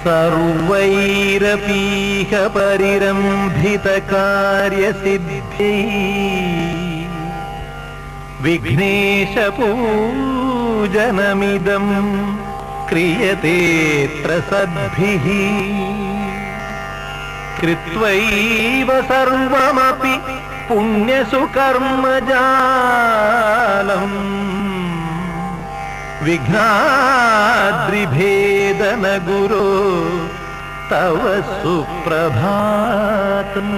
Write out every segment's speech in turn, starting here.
സർവൈരപീഹ പരിരംഭിതകാര്യസിദ്ധി വിഘ്നേശപൂജനമിദം ക്രിയതേത്ര സദ്ഭിഃ കൃത്വൈവ സർവമപി പുണ്യസുകർമ്മജാലം വിഘ്നാദ്രിഭേദന ഗുരോ തവ സുപ്രഭാതം.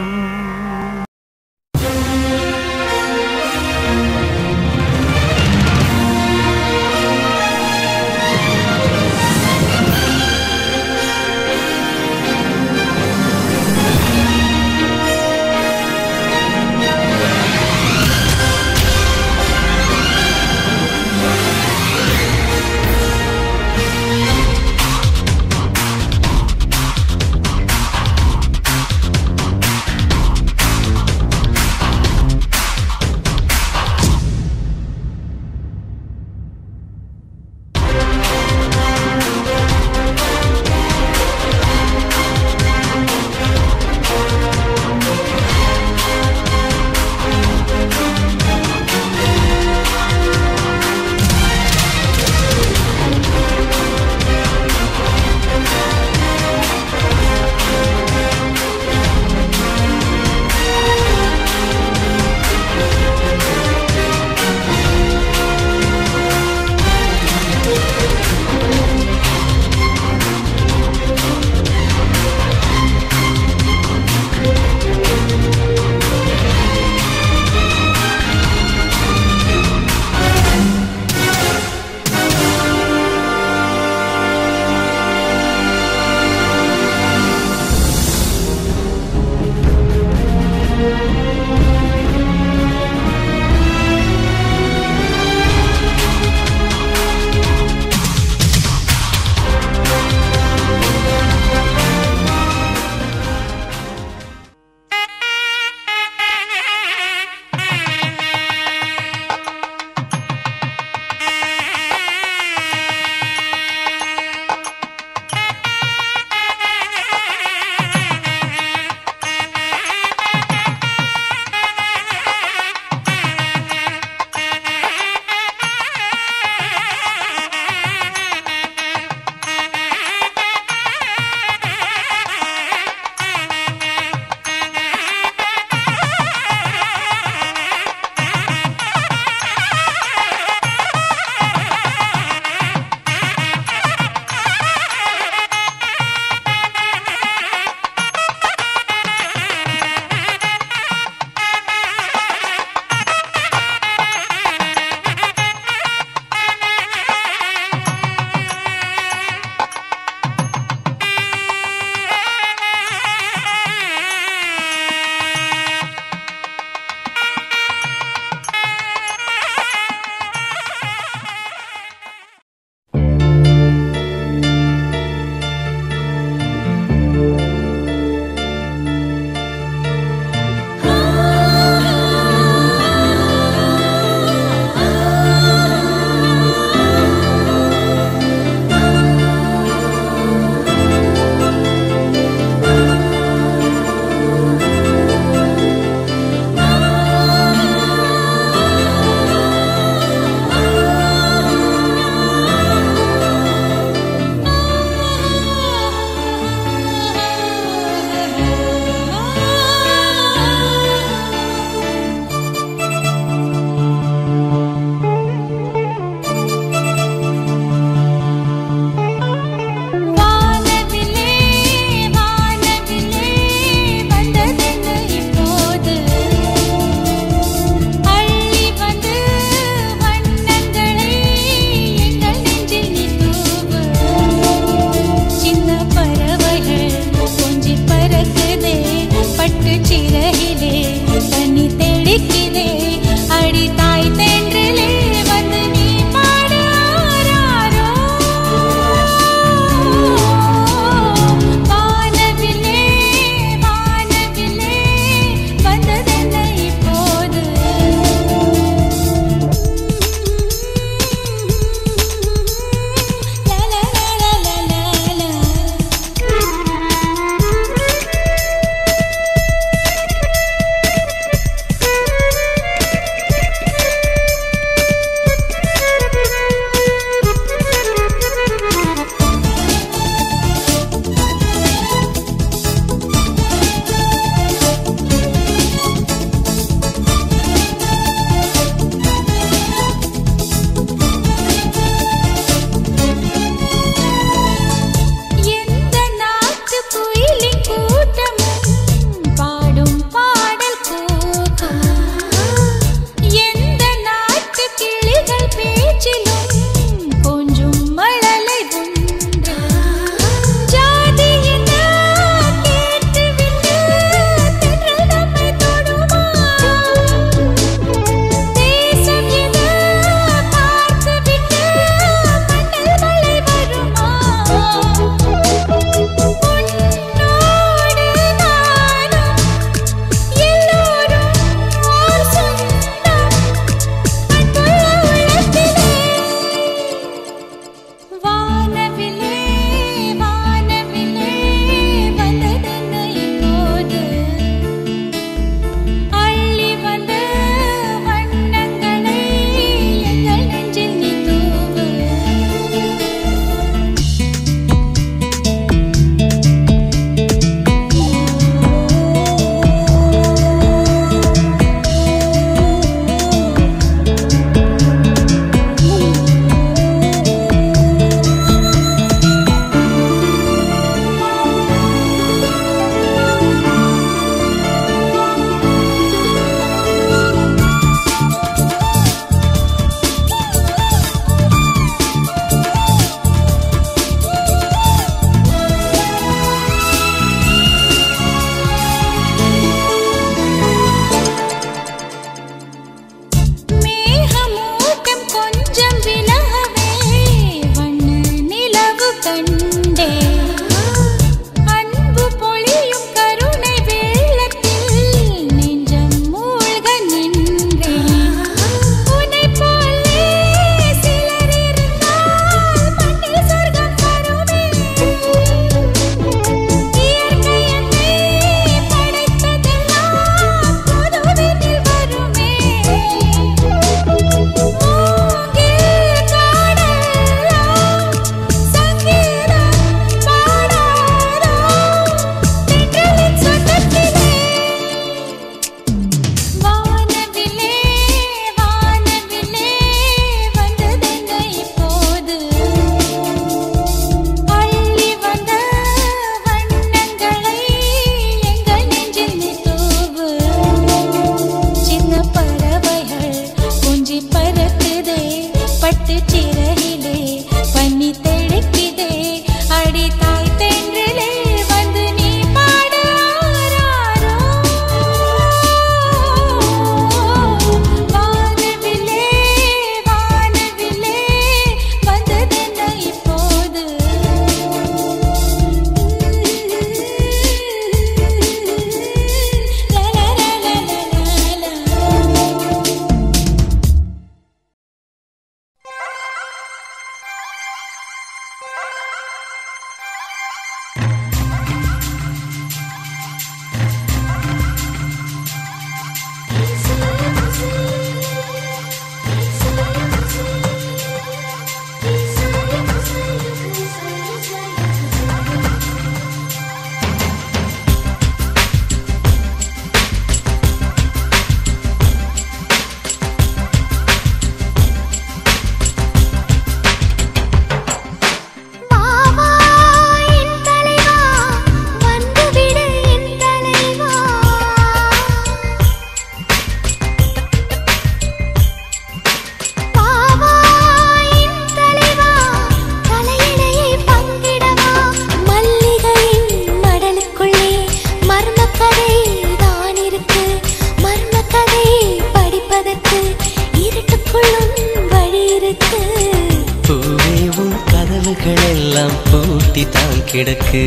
கிடக்கு.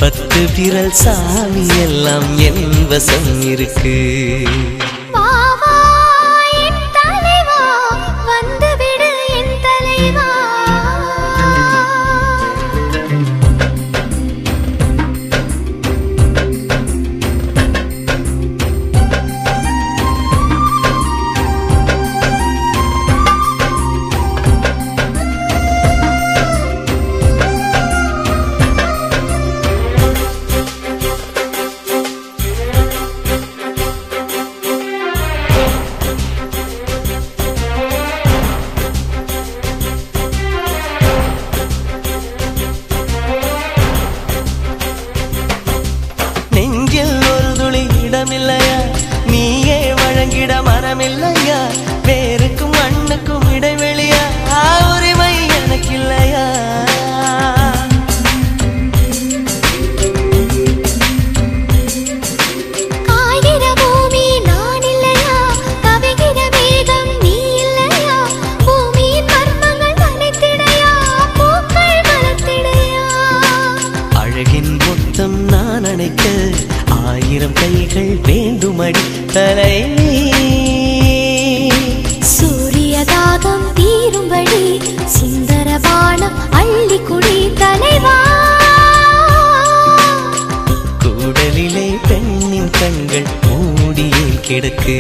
10 விரல் சாமி எல்லாம் என் வசம் இருக்கு. நீயே வழங்கிட மனமில்லையா? வேருக்கும் மண்ணுக்கும் இடைவெளியா? உரிமை எனக்கு இல்லையா? காய்கிற பூமி நான் இல்லையா? கவிகிற மேகம் நீ இல்லையா? பூமியின் மர்மங்கள் மலைத்திடையா? பூக்கள் மலர்த்திடையா? அழகின் மொத்தம் நான் அணைக்க 1000 கைகள் வேண்டுமடி தலைவி. சூரிய தாகம் தீரும்படி சுந்தர பானம் அள்ளி குடி தலைவா. கூடலிலே பெண்ணின் கண்கள் மூடியே கிடக்கு.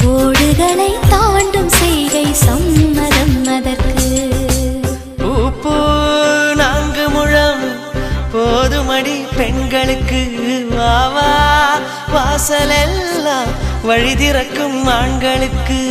கோடுகளை தாண்டும் செய்கை சம்மதம் அதற்கு. பூ 4 முழம் போதுமடி பெண்களுக்கு. வாவா வாசலெல்லாம் வழி திறக்கும் ஆண்களுக்கு.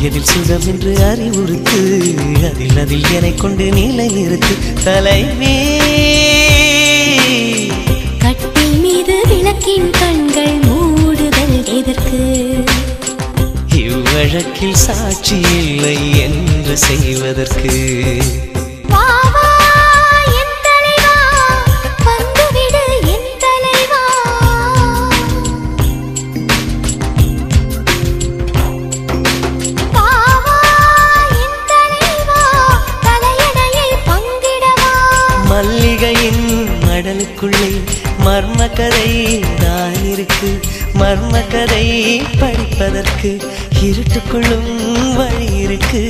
எதில் சுகம் என்று அறிவுறுத்து. அதில் என்னை கொண்டு நிலை நிறுத்து தலைவி. கட்டில் மீது விளக்கின் கண்கள் மூடுதல் எதற்கு? இவ்வழக்கில் சாட்சி இல்லை என்று செய்வதற்கு. மல்லிகையின் மடலுக்குள்ளே மர்மக்கதை தான் இருக்கு. மர்மக்கதை படிப்பதற்கு இருட்டுக்குள்ளும் வழி இருக்கு.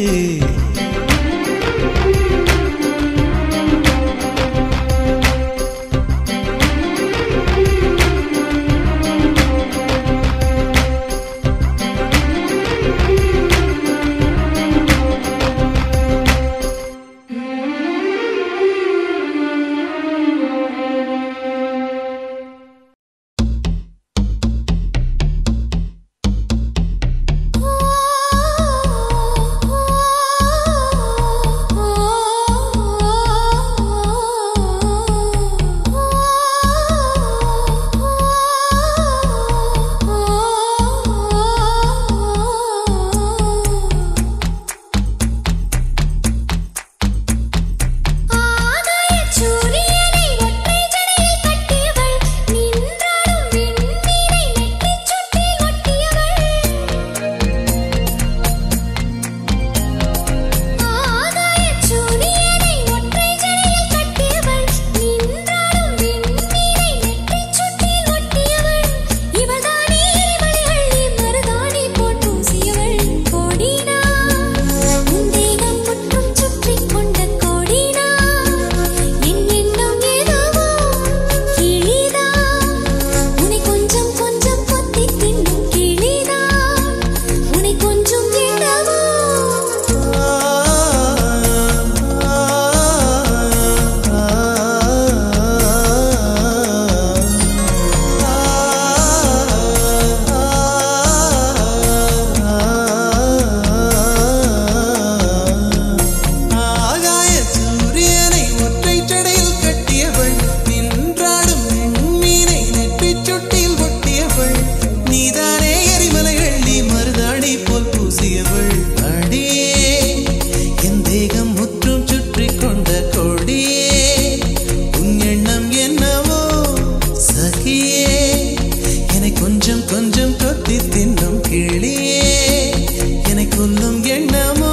கொல்லும் எண்ணமோ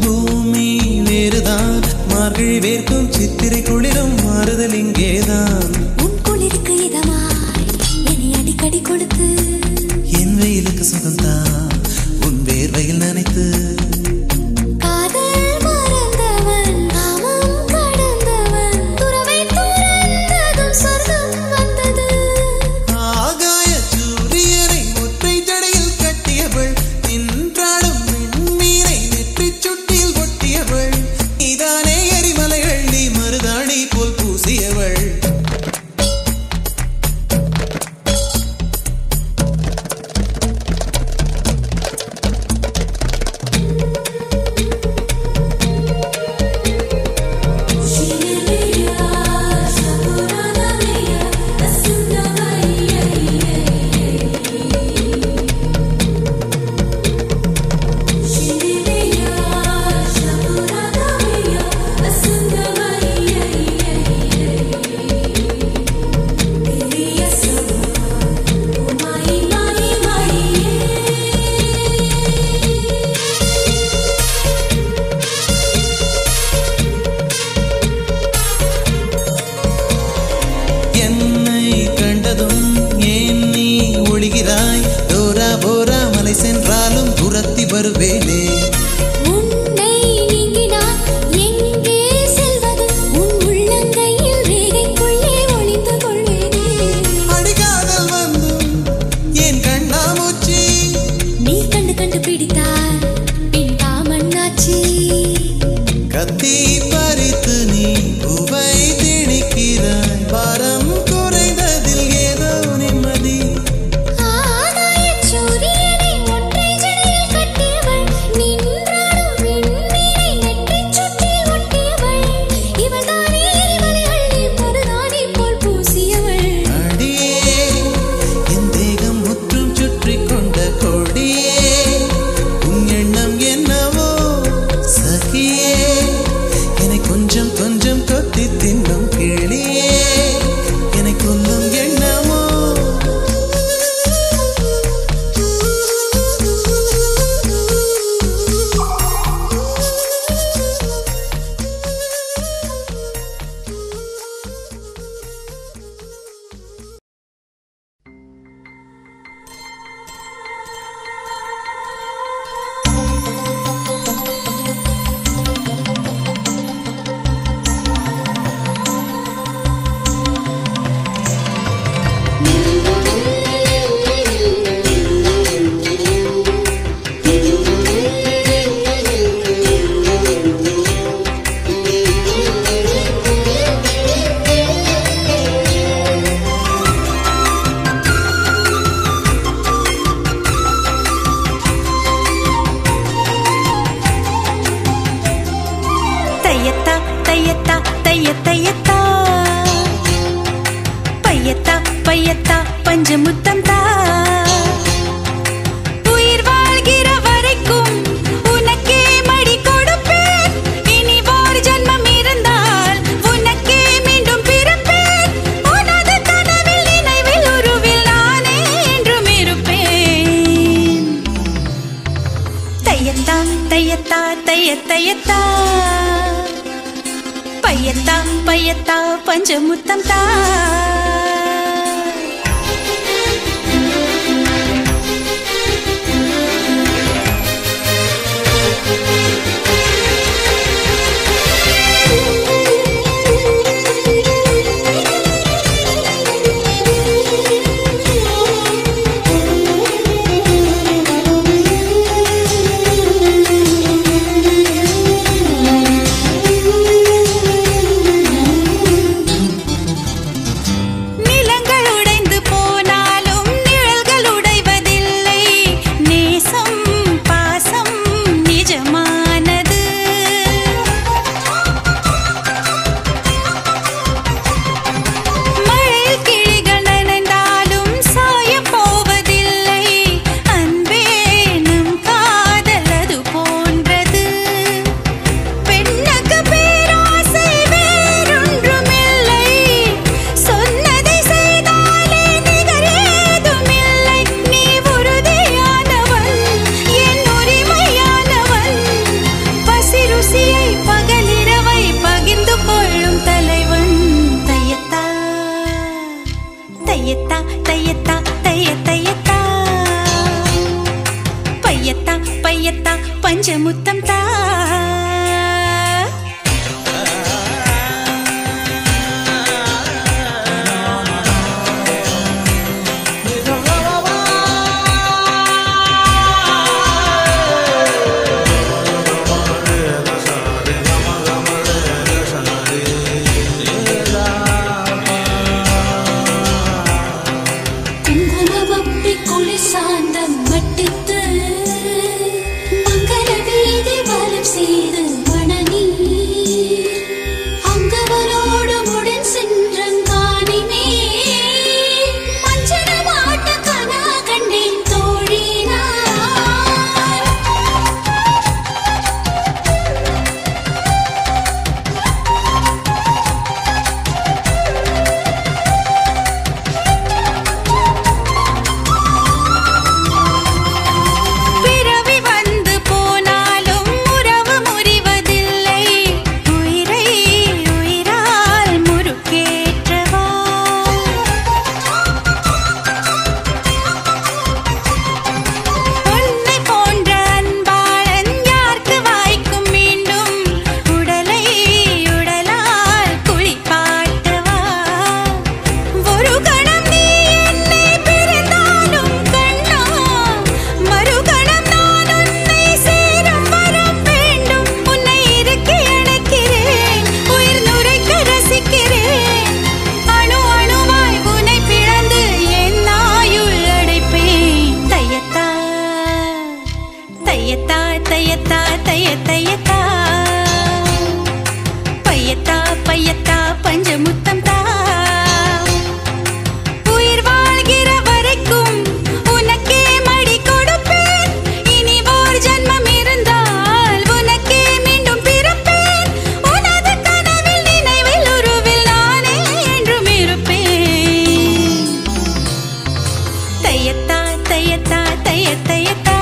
பூமி வேறுதான் மார்கழி வேர்க்கும் சித்திரை குளிரும் மாறுதல் இங்கேதான் உன் குளிருக்கு இதமாய் என்னை அடிக்கடி கொடுத்து என் வெயிலுக்கு சுகம்தான் உன் வேர்வையில் நினைத்து காதல் மறந்தவன் காமம் கடந்தவன் துறவை துறந்ததும் சொர்க்கம் வந்தது ஆகாய சூரியனை ஒற்றை ஜடையில் கட்டியவள் நின்றாடும் மீனை நெற்றி சுட்டியில் ஒட்டியவள் இதானே எரிமலைகள் நீ மருதாணி போல் பூசியவள் சென்றாலும் துரத்தி வருவேனே உன்னை நீங்கினான் எங்கே செல்வது உன் உள்ளங்கையில் ரேகைக்குள்ளே ஒளிந்து கொள்வேனே அடிகாதல் வந்தும் என் கண்ணாமூச்சி நீ கண்டு கண்டு பிடித்தால் பின் காமண்ணாச்சி கத்தி பறித்து நீ பூவை திணிக்கிறாய் பாரம் குறைந்ததில் ஏதோ நிம்மதி பையத்தா பஞ்சமுத்தம் தா உயிர் வாழ்கிற வரைக்கும் உனக்கே மடி கொடுப்பேன் இனி ஒரு ஜன்மம் இருந்தால் உனக்கே மீண்டும் பிறப்பேன் உனது கனவில் நினைவில் உருவில் நானே என்றும் இருப்பேன் தையத்தா தையத்தா தையத்தையத்தா பையத்தா பையத்தா பஞ்சமுத்தம் தா தையத்தா பையத்தா பையத்தா பஞ்சமுத்தம் தா உயிர் வாழ்கிற வரைக்கும் உனக்கே மடி கொடுப்பேன் இனி ஓர் ஜன்மம் இருந்தால் உனக்கே மீண்டும் பிறப்பேன் உனது கனவில் நினைவில் உருவில் நானே என்றும் இருப்பேன் தையத்தா தையத்தா தையத்தையத்தா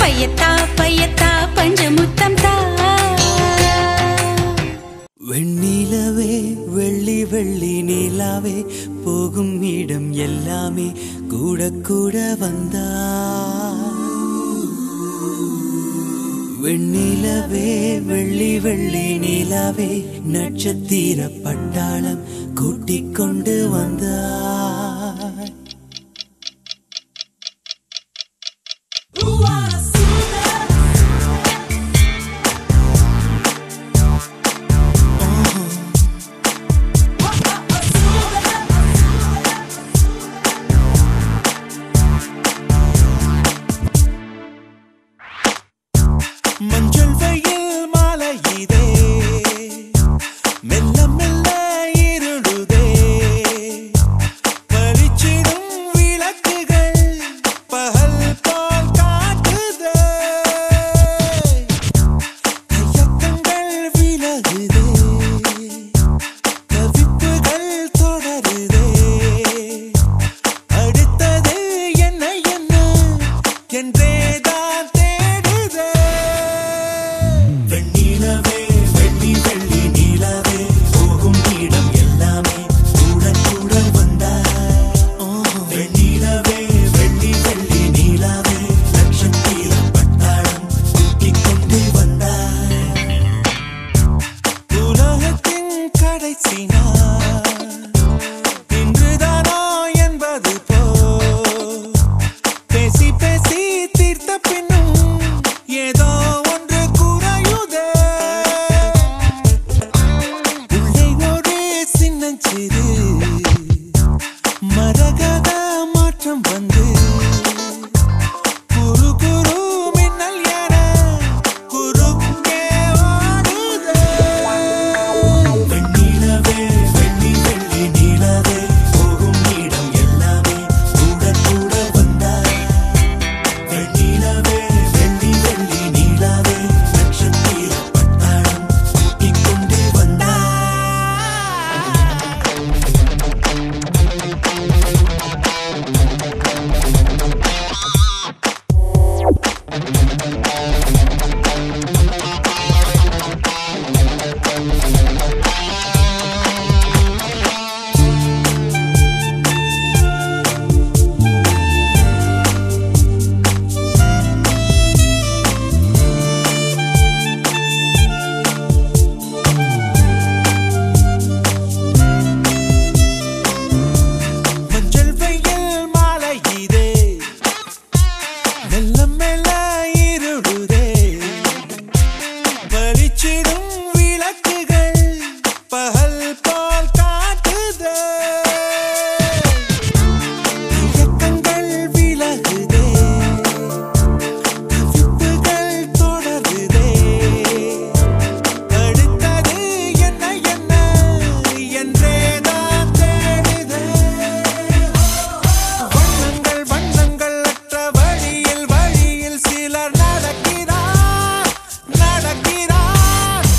பையத்தா பையத்தா பஞ்சமுத்தம் தா வெண்ணிலவே வெள்ளி வெள்ளி நிலாவே போகும் இடம் எல்லாமே கூட கூட வந்தா வெண்ணிலவே வெள்ளி வெள்ளி நிலாவே நட்சத்திர பட்டாளம் கூட்டிக் கொண்டு வந்தா மஞ்சள் வெயில் மாலை இதே மெல்ல மெல்ல இருளுதே பளிச்சிடும் விளக்குகள் பகல் போல் காட்டுதே கையக்கங்கள் விலகுதே கவிப்புகள் தொடருதே அடுத்தது என்ன என்ன என்றேதான் தேடுதே வெண்ணிலவே வெள்ளி வெள்ளி நீலாவே போகும் இடம் எல்லாமே கூட கூட வந்தாய் வெண்ணிலவே வெள்ளி வெள்ளி நீலாவே நட்சத்திர பட்டாளம் கூட்டிக் கொண்டு வந்தாய் உலகத்தின் கடைசி நாள் இன்றுதானோ என்பது போ பேசி பேசி தீர்த்த பின்னும் ஏதோ ஒன்று குறையுதே உள்ளே ஒரு சின்னஞ்சிறு மரகத மாற்றம் வந்து குரு குரு மின்னல் என குறுக்கே வாடுதே வெண்ணிலவே வெள்ளி வெள்ளி நீலாவே போகும் இடம் எல்லாமே கூட கூட வந்தாய் வெண்ணிலவே வெள்ளி வெள்ளி நீலாவே நட்சத்திர பட்டாளம் கூட்டிக் கொண்டு வந்தாய் மஞ்சள் வெயில் மாலை இதே மெல்ல மெல்ல இருளுதே பளிச்சிடும் விளக்குகள் பகல் போல் காட்டுதே இயக்கங்கள் விலகுதே கவிப்புகள் தொடருதே அடுத்தது என்ன என்ன என்றேதான் தேடுதே வண்ணங்கள் வண்ணங்கள் அற்ற வழியில் வழியில் சிலர் நடக்கிறார் நடக்கிறார்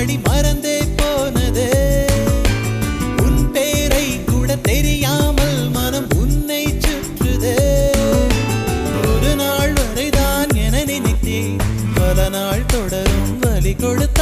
அடி மறந்தே போனதே உன் பேரை கூட தெரியாமல் மனம் உன்னை சுற்றுதே ஒரு நாள் வரைதான் என நினைத்தேன் பல நாள் தொடரும் வலி கொடுத்த